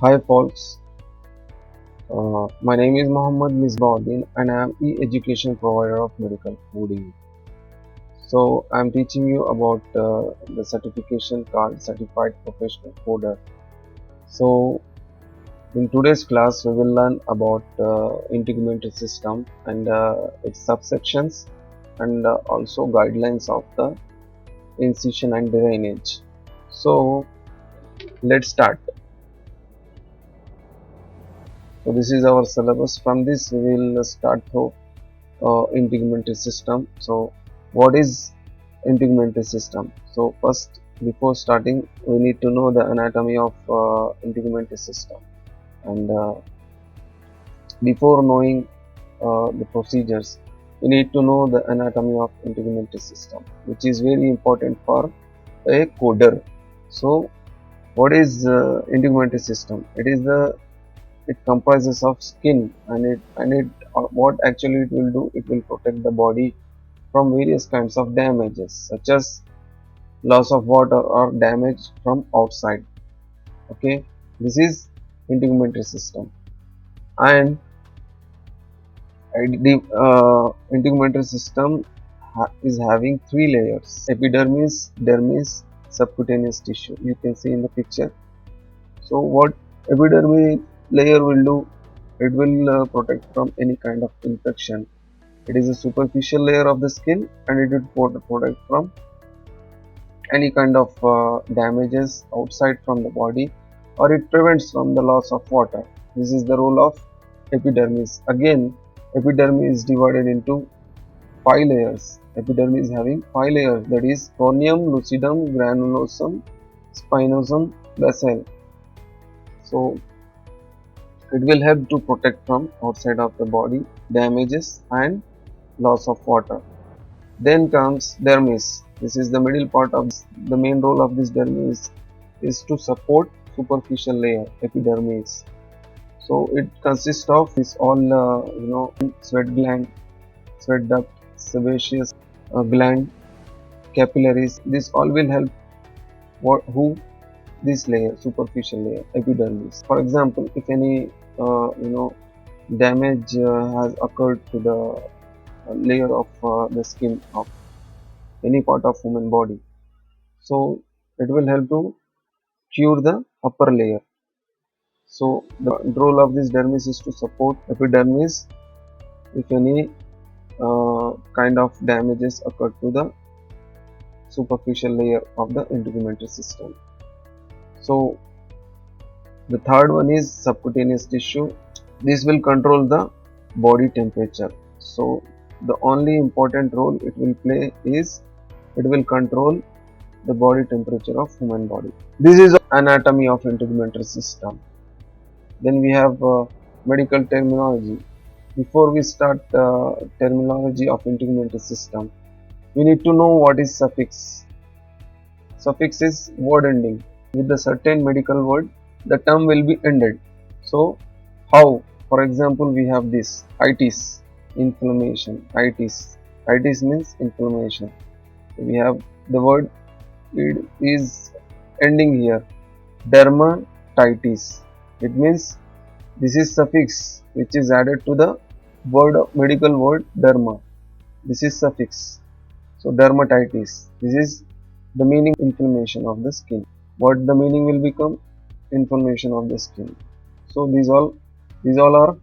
Hi folks, my name is Mohammad Misbauddin and I am e-education provider of medical coding. So I am teaching you about the certification called Certified Professional Coder. So in today's class we will learn about integrated system and its subsections and also guidelines of the incision and drainage. So let's start. So this is our syllabus. From this we will start through integumentary system. So what is integumentary system? So first, before starting, we need to know the anatomy of integumentary system, and before knowing the procedures, we need to know the anatomy of integumentary system, which is very important for a coder. So what is integumentary system? It comprises of skin, and it what actually it will do, it will protect the body from various kinds of damages such as loss of water or damage from outside. Okay, this is integumentary system. And the integumentary system is having three layers: epidermis, dermis, subcutaneous tissue. You can see in the picture. So what epidermis layer will do, it will protect from any kind of infection. It is a superficial layer of the skin, and it will protect from any kind of damages outside from the body, or it prevents from the loss of water. This is the role of epidermis. Again, epidermis is divided into five layers. Epidermis is having five layers, that is corneum, lucidum, granulosum, spinosum, basal. So it will help to protect from outside of the body damages and loss of water. Then comes dermis. This is the middle part of the main role of this dermis is to support superficial layer epidermis. So it consists of this all sweat gland, sweat duct, sebaceous gland, capillaries. This all will help who this layer, superficial layer, epidermis. For example, if any damage has occurred to the layer of the skin of any part of human body, so it will help to cure the upper layer. So the role of this dermis is to support epidermis if any kind of damages occur to the superficial layer of the integumentary system. So the third one is subcutaneous tissue. This will control the body temperature. So the only important role it will play is it will control the body temperature of human body. This is anatomy of integumentary system. Then we have medical terminology. Before we start terminology of integumentary system, we need to know what is suffix. Suffix is word ending. With a certain medical word, the term will be ended. So how? For example, we have this itis, inflammation. Itis means inflammation. We have the word, it is ending here. Dermatitis. It means this is suffix which is added to the medical word derma. This is suffix. So dermatitis. This is the meaning inflammation of the skin. What the meaning will become? Inflammation of the skin. So these all are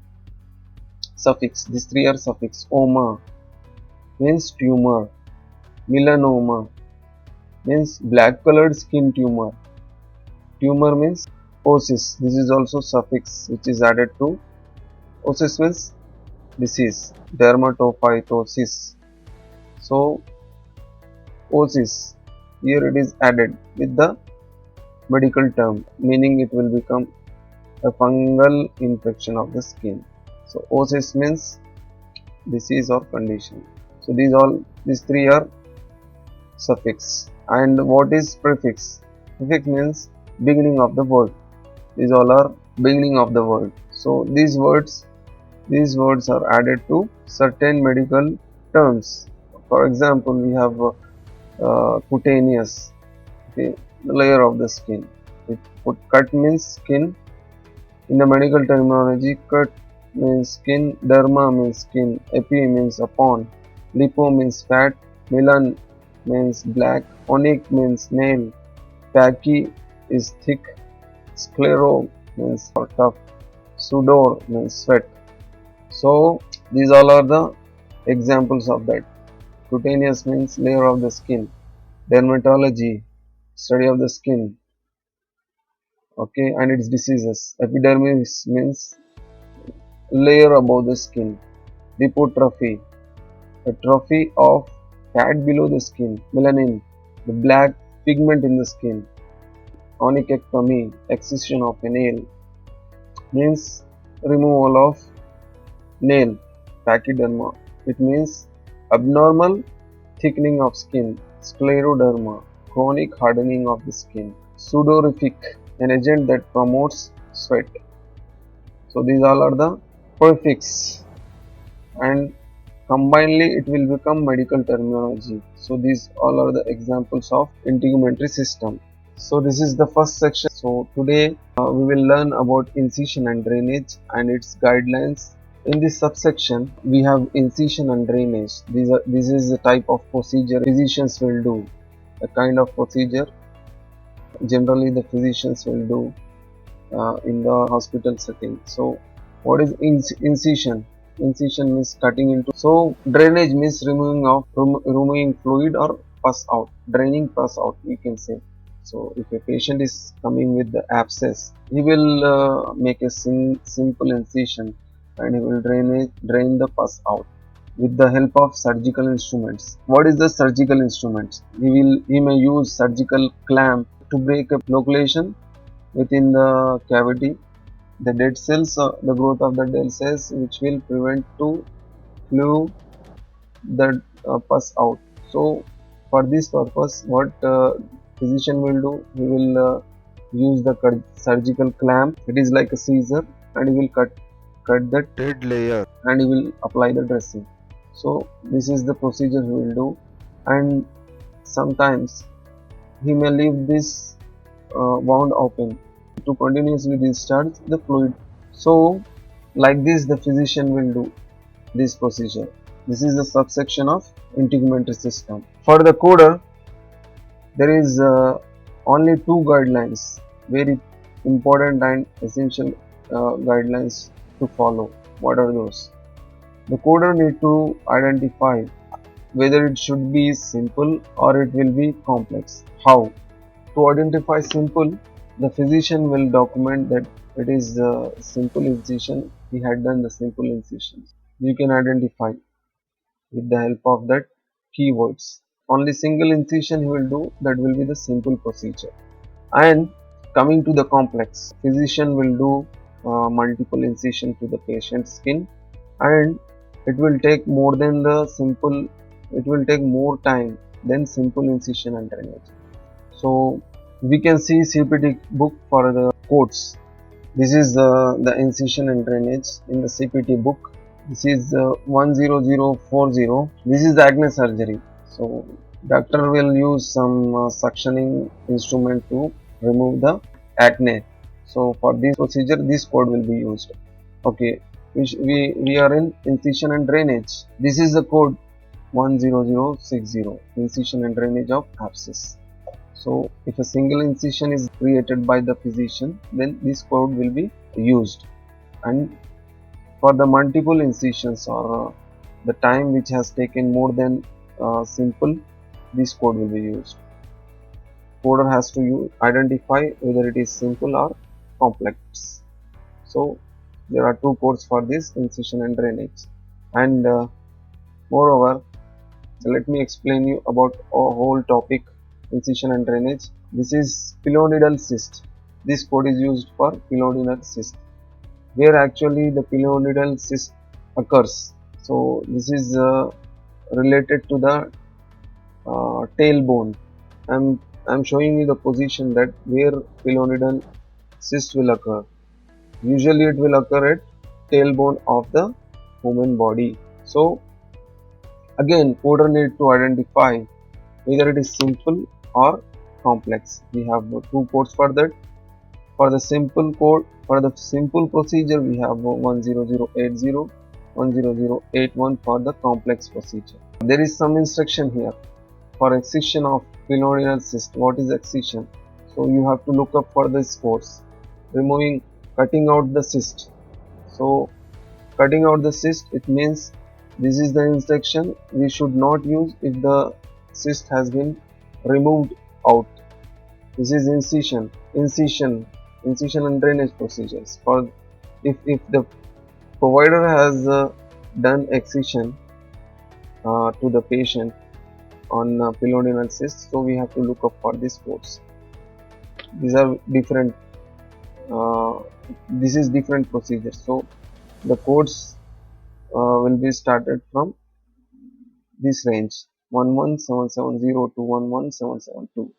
suffix. These three are suffix. Oma means tumor. Melanoma means black colored skin tumor. Tumor means osis. This is also suffix which is added to osis means disease. Dermatophytosis. So osis, here it is added with the medical term, meaning it will become a fungal infection of the skin. So osis means disease or condition. So these three are suffix. And what is prefix? Prefix means beginning of the word. These all are beginning of the word. So these words are added to certain medical terms. For example, we have cutaneous, okay, the layer of the skin. Cut means skin, In the medical terminology, cut means skin, derma means skin, epi means upon, lipo means fat, melan means black, onyx means nail, pachy is thick, sclero means tough, sudor means sweat. So these all are the examples of that. Cutaneous means layer of the skin. Dermatology, study of the skin, okay, and its diseases. Epidermis means layer above the skin. Lipotrophy, a trophy of fat below the skin. Melanin, the black pigment in the skin. Onychectomy, excision of a nail, means removal of nail. Pachyderma, it means abnormal thickening of skin. Scleroderma, chronic hardening of the skin. Sudorific, an agent that promotes sweat. So these all are the prefix, and combinedly it will become medical terminology. So these all are the examples of integumentary system. So this is the first section. So today we will learn about incision and drainage and its guidelines. In this subsection we have incision and drainage. This is the type of procedure physicians will do. A kind of procedure generally the physicians will do in the hospital setting. So what is incision? Incision means cutting into. So drainage means removing fluid or pus out, draining pus out, you can say. So if a patient is coming with the abscess, he will make a simple incision and he will drain the pus out with the help of surgical instruments. What is the surgical instruments? He may use surgical clamp to break a flocculation within the cavity, the dead cells, the growth of the dead cells, which will prevent to flew the pus out. So for this purpose, what physician will do, he will use the surgical clamp. It is like a scissor, and he will cut the dead layer and he will apply the dressing. So this is the procedure he will do, and sometimes he may leave this wound open to continuously discharge the fluid. So like this the physician will do this procedure. This is the subsection of integumentary system. For the coder, there is only two guidelines, very important and essential guidelines to follow. What are those? The coder need to identify whether it should be simple or it will be complex. How? To identify simple, the physician will document that it is a simple incision, he had done the simple incisions. You can identify with the help of that keywords. Only single incision he will do, that will be the simple procedure. And coming to the complex, physician will do multiple incision to the patient's skin, and it will take more than the simple, it will take more time than simple incision and drainage. So we can see CPT book for the codes. This is the incision and drainage in the CPT book. This is 10040. This is the acne surgery. So doctor will use some suctioning instrument to remove the acne. So for this procedure, this code will be used. Okay, we are in incision and drainage. This is the code 10060, incision and drainage of abscess. So if a single incision is created by the physician, then this code will be used. And for the multiple incisions or the time which has taken more than simple, this code will be used. Coder has to identify whether it is simple or complex. So there are two codes for this incision and drainage. And moreover, let me explain you about a whole topic, incision and drainage. This is pilonidal cyst. This code is used for pilonidal cyst, where actually the pilonidal cyst occurs. So this is related to the tailbone. I'm showing you the position that where pilonidal cyst will occur. Usually it will occur at tailbone of the human body. So again, coder need to identify whether it is simple or complex. We have two codes for that. For the simple code, for the simple procedure, we have 10080, 10081 for the complex procedure. There is some instruction here for excision of pilonidal cyst. What is excision? So you have to look up for this course. Cutting out the cyst. So cutting out the cyst, it means this is the instruction we should not use if the cyst has been removed out. This is incision and drainage procedures. For if the provider has done excision to the patient on pilonidal cyst, so we have to look up for this course. These are different. This is different procedures. So the codes will be started from this range 11770 to 11772.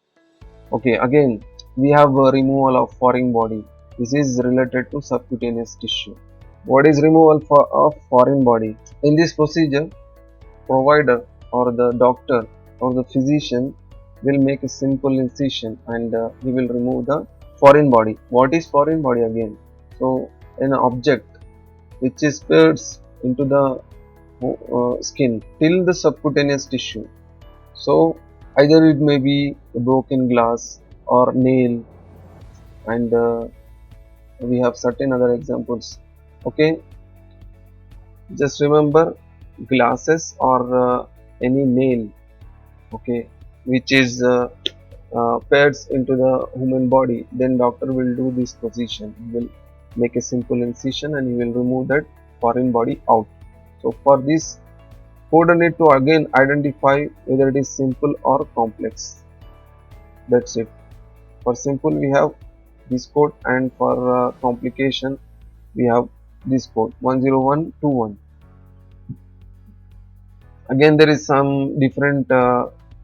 Okay, again we have removal of foreign body. This is related to subcutaneous tissue. What is removal of foreign body? In this procedure, provider or the doctor or the physician will make a simple incision and he will remove the foreign body. What is foreign body again? So an object which is pierced into the skin till the subcutaneous tissue. So either it may be a broken glass or nail, and we have certain other examples. Okay, just remember glasses or any nail, okay, which is pierced into the human body, then doctor will do this position. He will make a simple incision and he will remove that foreign body out. So for this, coder need to again identify whether it is simple or complex. That's it. For simple we have this code, and for complication we have this code 10121. Again there is some different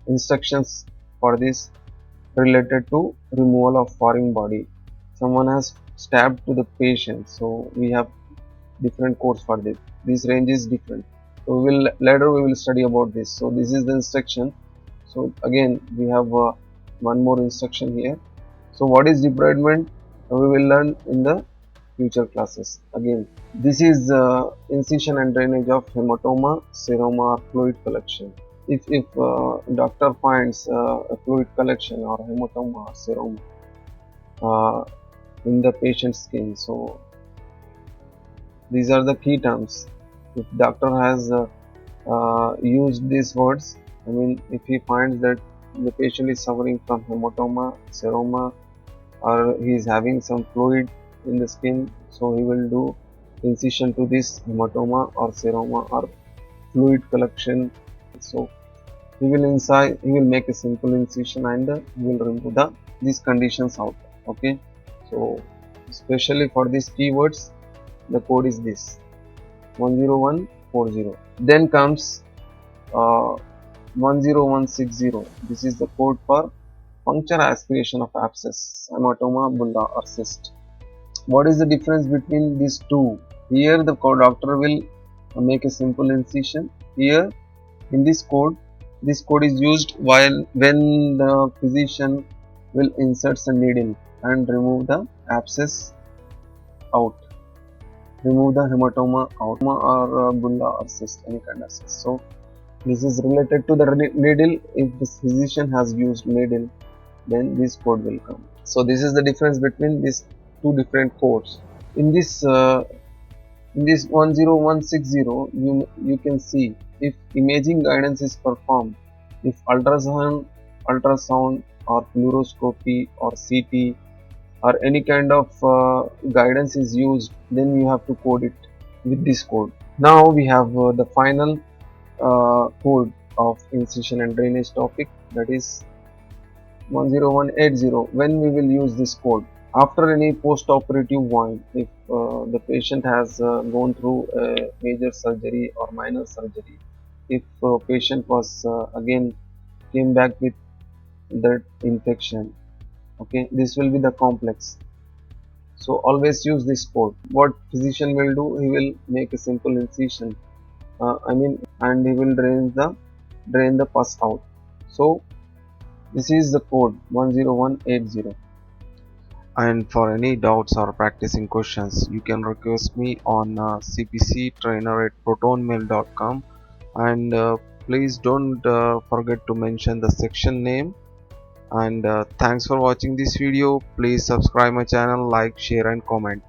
instructions for this related to removal of foreign body. Someone has stabbed to the patient, so we have different codes for this. This range is different. So later we will study about this. So this is the instruction. So again we have one more instruction here. So what is debridement? We will learn in the future classes. Again, this is incision and drainage of hematoma, seroma, or fluid collection. If doctor finds a fluid collection or hematoma or seroma in the patient's skin, so these are the key terms. If doctor has used these words, I mean, if he finds that the patient is suffering from hematoma, seroma, or he is having some fluid in the skin, so he will do incision to this hematoma or seroma or fluid collection. So he will make a simple incision and he will remove these conditions out. Okay, so especially for these keywords, the code is this 10140. Then comes 10160. This is the code for puncture aspiration of abscess, hematoma, bulla, or cyst. What is the difference between these two? Here the doctor will make a simple incision. Here in this code is used when the physician will insert a needle and remove the abscess out, remove the hematoma out, or bulla or cyst, any kind of cyst. So this is related to the needle. If the physician has used needle, then this code will come. So this is the difference between these two different codes. In this 10160, you can see if imaging guidance is performed, if ultrasound or fluoroscopy or CT or any kind of guidance is used, then you have to code it with this code. Now we have the final code of incision and drainage topic, that is 10180. When we will use this code? After any post-operative wound, if the patient has gone through a major surgery or minor surgery, if patient was again came back with that infection, okay, this will be the complex. So always use this code. What physician will do? He will make a simple incision, and he will drain the pus out. So this is the code 10180. And for any doubts or practicing questions, you can request me on cpctrainer@protonmail.com. And please don't forget to mention the section name. And thanks for watching this video. Please subscribe my channel, like, share and comment.